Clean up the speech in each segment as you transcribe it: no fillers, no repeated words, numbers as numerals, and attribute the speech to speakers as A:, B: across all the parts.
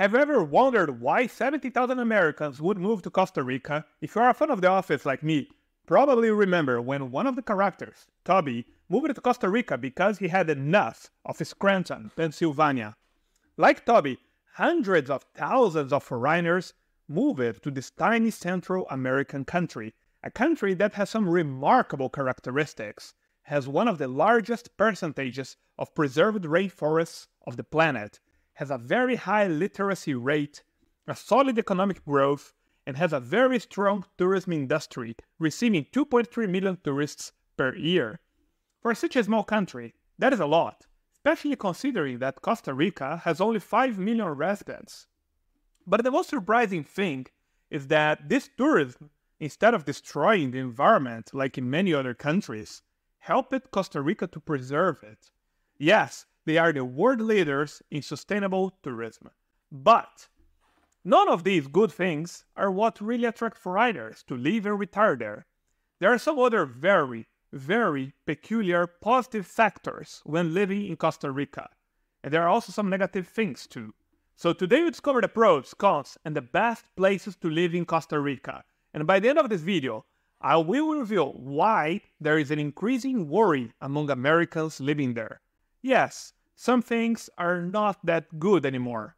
A: Have you ever wondered why 70,000 Americans would move to Costa Rica? If you are a fan of The Office like me, probably remember when one of the characters, Toby, moved to Costa Rica because he had enough of Scranton, Pennsylvania. Like Toby, hundreds of thousands of foreigners moved to this tiny Central American country, a country that has some remarkable characteristics, has one of the largest percentages of preserved rainforests of the planet, has a very high literacy rate, a solid economic growth, and has a very strong tourism industry, receiving 2.3 million tourists per year. For such a small country, that is a lot, especially considering that Costa Rica has only 5 million residents. But the most surprising thing is that this tourism, instead of destroying the environment like in many other countries, helped Costa Rica to preserve it. Yes, they are the world leaders in sustainable tourism. But none of these good things are what really attract foreigners to live and retire there. There are some other very, very peculiar positive factors when living in Costa Rica. And there are also some negative things too. So today we discover the pros, cons, and the best places to live in Costa Rica. And by the end of this video, I will reveal why there is an increasing worry among Americans living there. Yes, some things are not that good anymore.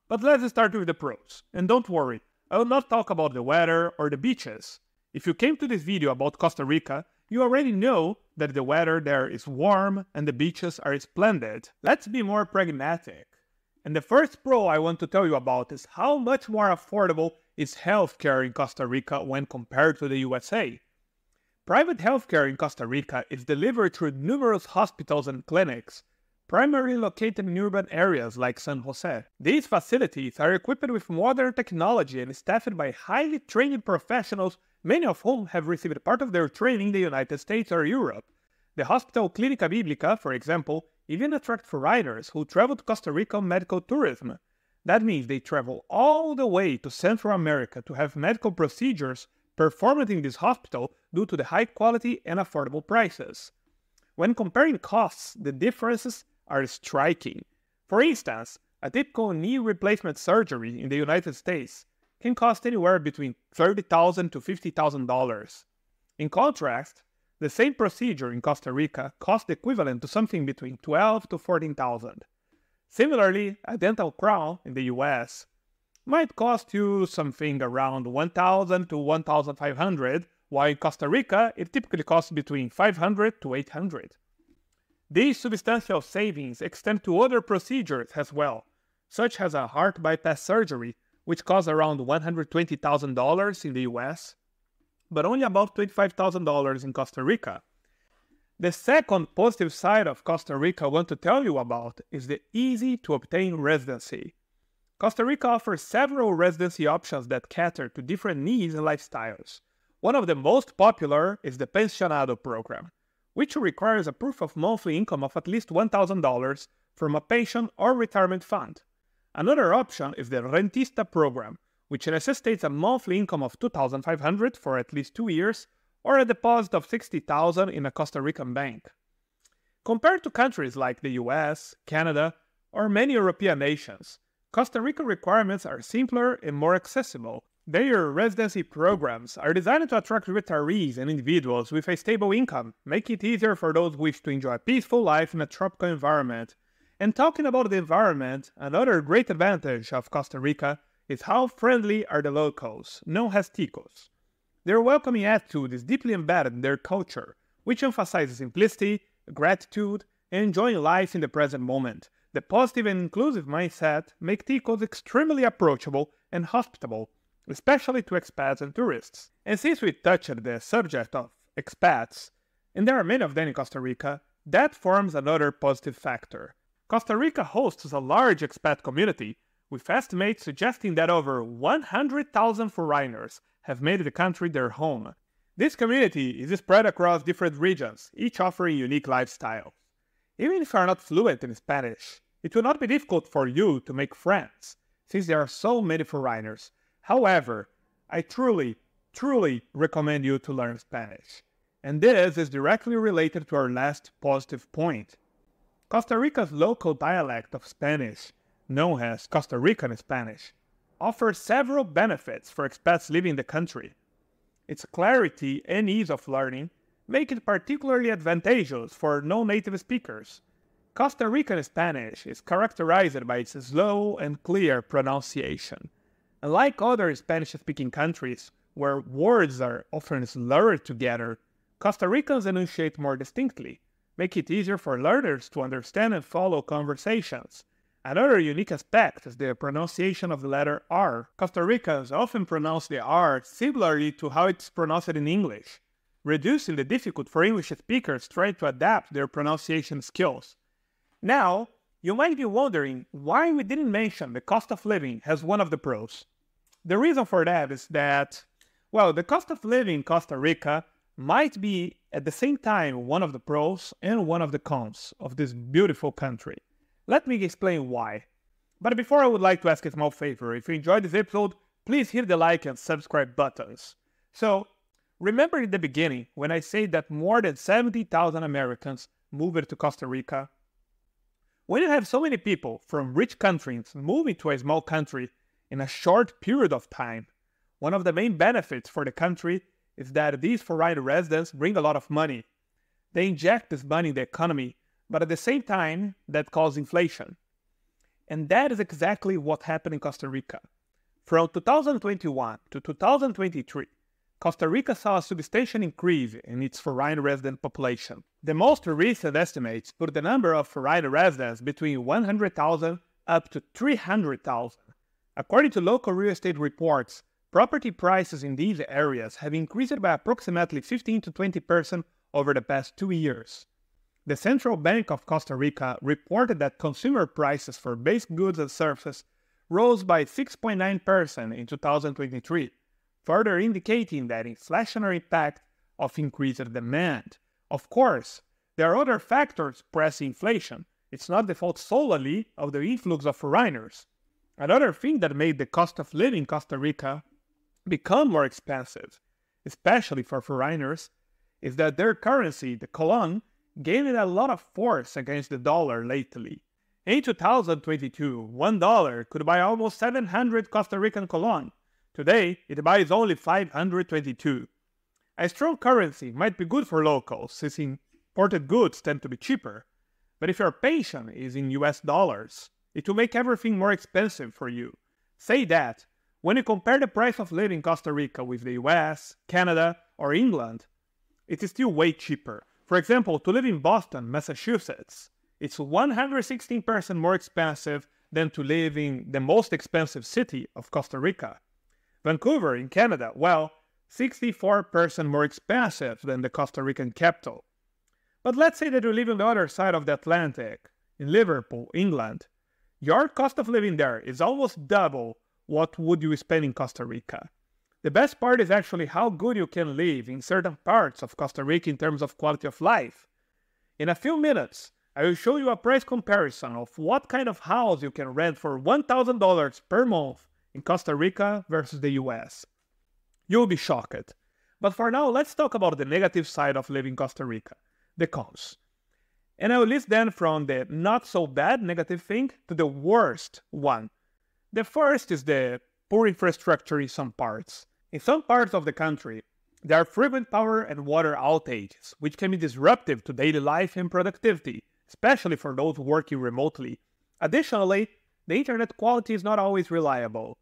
A: But let's start with the pros. And don't worry, I will not talk about the weather or the beaches. If you came to this video about Costa Rica, you already know that the weather there is warm and the beaches are splendid. Let's be more pragmatic. And the first pro I want to tell you about is how much more affordable is healthcare in Costa Rica when compared to the USA. Private healthcare in Costa Rica is delivered through numerous hospitals and clinics, primarily located in urban areas like San Jose. These facilities are equipped with modern technology and staffed by highly trained professionals, many of whom have received part of their training in the United States or Europe. The Hospital Clínica Bíblica, for example, even attracts foreigners who travel to Costa Rica on medical tourism. That means they travel all the way to Central America to have medical procedures performed in this hospital due to the high quality and affordable prices. When comparing costs, the differences are striking. For instance, a typical knee replacement surgery in the United States can cost anywhere between $30,000 to $50,000. In contrast, the same procedure in Costa Rica costs the equivalent to something between $12,000 to $14,000. Similarly, a dental crown in the US might cost you something around $1,000 to $1,500, while in Costa Rica it typically costs between $500 to $800. These substantial savings extend to other procedures as well, such as a heart bypass surgery, which costs around $120,000 in the US, but only about $25,000 in Costa Rica. The second positive side of Costa Rica I want to tell you about is the easy-to-obtain residency. Costa Rica offers several residency options that cater to different needs and lifestyles. One of the most popular is the Pensionado program, which requires a proof of monthly income of at least $1,000 from a pension or retirement fund. Another option is the Rentista program, which necessitates a monthly income of $2,500 for at least 2 years or a deposit of $60,000 in a Costa Rican bank. Compared to countries like the US, Canada, or many European nations, Costa Rica requirements are simpler and more accessible. Their residency programs are designed to attract retirees and individuals with a stable income, making it easier for those who wish to enjoy a peaceful life in a tropical environment. And talking about the environment, another great advantage of Costa Rica is how friendly are the locals, known as ticos. Their welcoming attitude is deeply embedded in their culture, which emphasizes simplicity, gratitude, and enjoying life in the present moment. The positive and inclusive mindset make ticos extremely approachable and hospitable, especially to expats and tourists. And since we touched the subject of expats, and there are many of them in Costa Rica, that forms another positive factor. Costa Rica hosts a large expat community, with estimates suggesting that over 100,000 foreigners have made the country their home. This community is spread across different regions, each offering unique lifestyles. Even if you are not fluent in Spanish, it will not be difficult for you to make friends, since there are so many foreigners. However, I truly recommend you to learn Spanish. And this is directly related to our last positive point. Costa Rica's local dialect of Spanish known as Costa Rican Spanish, offers several benefits for expats living in the country. Its clarity and ease of learning make it particularly advantageous for non-native speakers. Costa Rican Spanish is characterized by its slow and clear pronunciation. Unlike other Spanish-speaking countries, where words are often slurred together, Costa Ricans enunciate more distinctly, make it easier for learners to understand and follow conversations. Another unique aspect is the pronunciation of the letter R. Costa Ricans often pronounce the R similarly to how it's pronounced in English, reducing the difficulty for English speakers trying to adapt their pronunciation skills. Now, you might be wondering why we didn't mention the cost of living as one of the pros. The reason for that is that, well, the cost of living in Costa Rica might be at the same time one of the pros and one of the cons of this beautiful country. Let me explain why. But before, I would like to ask a small favor. If you enjoyed this episode, please hit the like and subscribe buttons. So, remember in the beginning when I said that more than 70,000 Americans moved to Costa Rica? When you have so many people from rich countries moving to a small country in a short period of time, one of the main benefits for the country is that these foreign residents bring a lot of money. They inject this money in the economy, but at the same time, that causes inflation. And that is exactly what happened in Costa Rica. From 2021 to 2023, Costa Rica saw a substantial increase in its foreign resident population. The most recent estimates put the number of foreign residents between 100,000 up to 300,000. According to local real estate reports, property prices in these areas have increased by approximately 15 to 20% over the past 2 years. The Central Bank of Costa Rica reported that consumer prices for basic goods and services rose by 6.9% in 2023, further indicating that inflationary impact of increased demand. Of course, there are other factors pressing inflation. It's not the fault solely of the influx of foreigners. Another thing that made the cost of living in Costa Rica become more expensive, especially for foreigners, is that their currency, the colon, gained a lot of force against the dollar lately. In 2022, $1 could buy almost 700 Costa Rican colon. Today, it buys only 522. A strong currency might be good for locals, since imported goods tend to be cheaper. But if your pension is in US dollars, it will make everything more expensive for you. Say that, when you compare the price of living in Costa Rica with the US, Canada, or England, it is still way cheaper. For example, to live in Boston, Massachusetts, it's 116% more expensive than to live in the most expensive city of Costa Rica. Vancouver, in Canada, well, 64% more expensive than the Costa Rican capital. But let's say that you live on the other side of the Atlantic, in Liverpool, England. Your cost of living there is almost double what would you spend in Costa Rica. The best part is actually how good you can live in certain parts of Costa Rica in terms of quality of life. In a few minutes, I will show you a price comparison of what kind of house you can rent for $1,000 per month in Costa Rica versus the US. You'll be shocked. But for now, let's talk about the negative side of living in Costa Rica, the cons. And I will list them from the not so bad negative thing to the worst one. The first is the poor infrastructure in some parts. In some parts of the country, there are frequent power and water outages, which can be disruptive to daily life and productivity, especially for those working remotely. Additionally, the internet quality is not always reliable.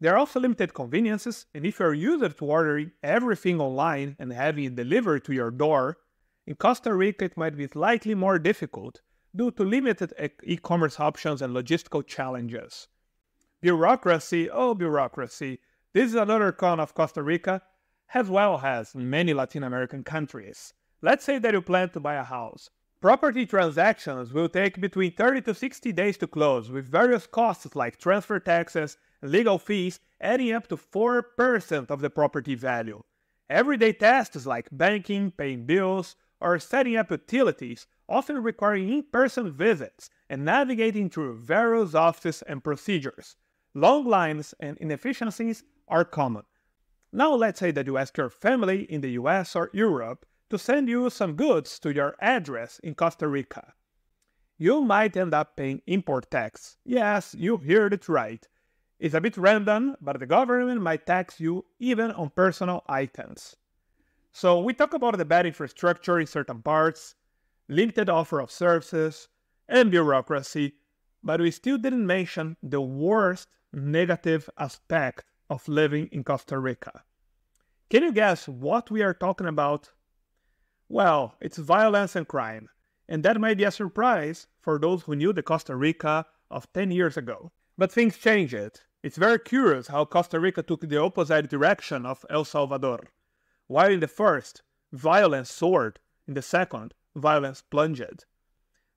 A: There are also limited conveniences, and if you are used to ordering everything online and having it delivered to your door, in Costa Rica it might be slightly more difficult due to limited e-commerce options and logistical challenges. Bureaucracy, oh bureaucracy. This is another con of Costa Rica, as well as many Latin American countries. Let's say that you plan to buy a house. Property transactions will take between 30 to 60 days to close, with various costs like transfer taxes and legal fees adding up to 4% of the property value. Everyday tasks like banking, paying bills, or setting up utilities often require in-person visits and navigating through various offices and procedures. Long lines and inefficiencies are common. Now let's say that you ask your family in the US or Europe to send you some goods to your address in Costa Rica. you might end up paying import tax. Yes, you heard it right. It's a bit random, but the government might tax you even on personal items. So we talk about the bad infrastructure in certain parts, limited offer of services, and bureaucracy, but we still didn't mention the worst negative aspect of living in Costa Rica. Can you guess what we are talking about? Well, it's violence and crime, and that might be a surprise for those who knew the Costa Rica of 10 years ago. But things changed. It's very curious how Costa Rica took the opposite direction of El Salvador. While in the first, violence soared, in the second, violence plunged.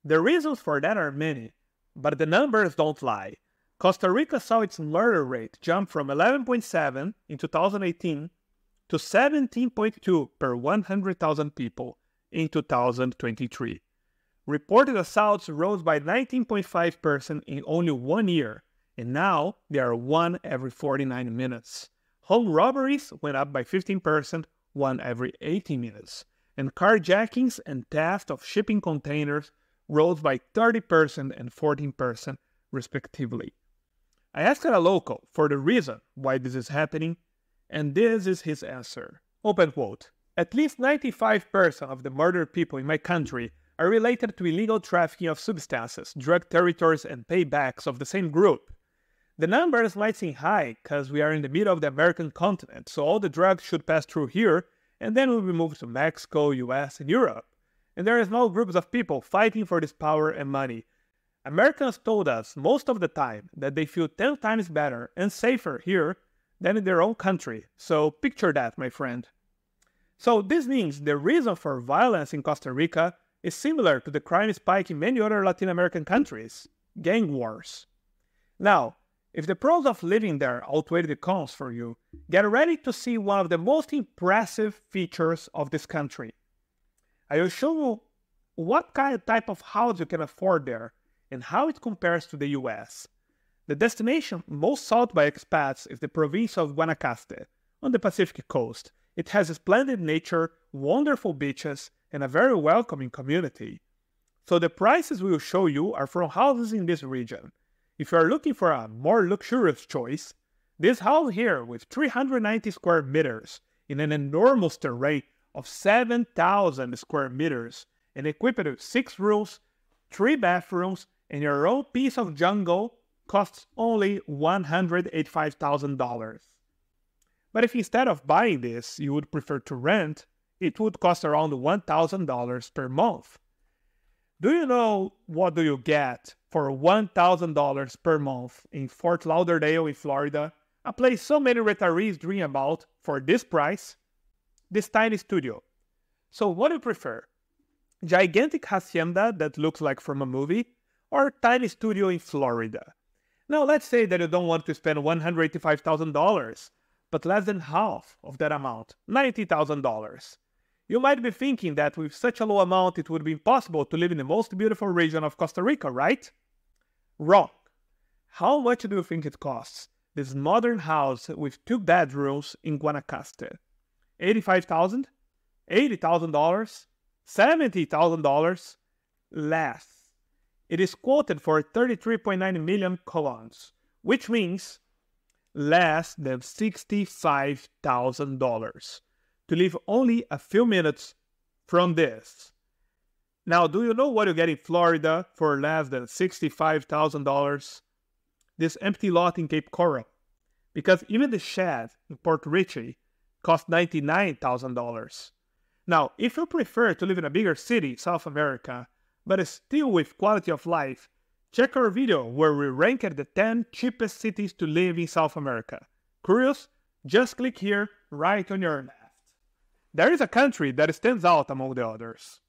A: The reasons for that are many, but the numbers don't lie. Costa Rica saw its murder rate jump from 11.7 in 2018 to 17.2 per 100,000 people in 2023. Reported assaults rose by 19.5% in only 1 year, and now they are 1 every 49 minutes. Home robberies went up by 15%, 1 every 80 minutes, and carjackings and theft of shipping containers rose by 30% and 14% respectively. I asked a local for the reason why this is happening, and this is his answer. Open quote. At least 95% of the murdered people in my country are related to illegal trafficking of substances, drug territories, and paybacks of the same group. The numbers might seem high because we are in the middle of the American continent, so all the drugs should pass through here, and then will be moved to Mexico, US, and Europe. And there are small groups of people fighting for this power and money. Americans told us most of the time that they feel 10 times better and safer here than in their own country. So picture that, my friend. So this means the reason for violence in Costa Rica is similar to the crime spike in many other Latin American countries: gang wars. Now, if the pros of living there outweigh the cons for you, get ready to see one of the most impressive features of this country. I will show you what type of house you can afford there and how it compares to the US. The destination most sought by expats is the province of Guanacaste, on the Pacific coast. It has splendid nature, wonderful beaches, and a very welcoming community. So the prices we will show you are from houses in this region. If you are looking for a more luxurious choice, this house here with 390 square meters in an enormous terrain of 7,000 square meters and equipped with 6 rooms, 3 bathrooms, and your own piece of jungle costs only $185,000. But if instead of buying this, you would prefer to rent, it would cost around $1,000 per month. Do you know what do you get for $1,000 per month in Fort Lauderdale in Florida, a place so many retirees dream about for this price? This tiny studio. So what do you prefer? Gigantic hacienda that looks like from a movie, or tiny studio in Florida? Now let's say that you don't want to spend $185,000, but less than half of that amount, $90,000. You might be thinking that with such a low amount it would be impossible to live in the most beautiful region of Costa Rica, right? Wrong. How much do you think it costs? This modern house with 2 bedrooms in Guanacaste. $85,000? $80,000? $70,000? Less. It is quoted for 33.9 million colons, which means less than $65,000 to live only a few minutes from this. Now, do you know what you get in Florida for less than $65,000? This empty lot in Cape Coral, because even the shed in Port Richey cost $99,000. Now, if you prefer to live in a bigger city, South America, but still with quality of life, check our video where we ranked the 10 cheapest cities to live in South America. Curious? Just click here, right on your left. There is a country that stands out among the others.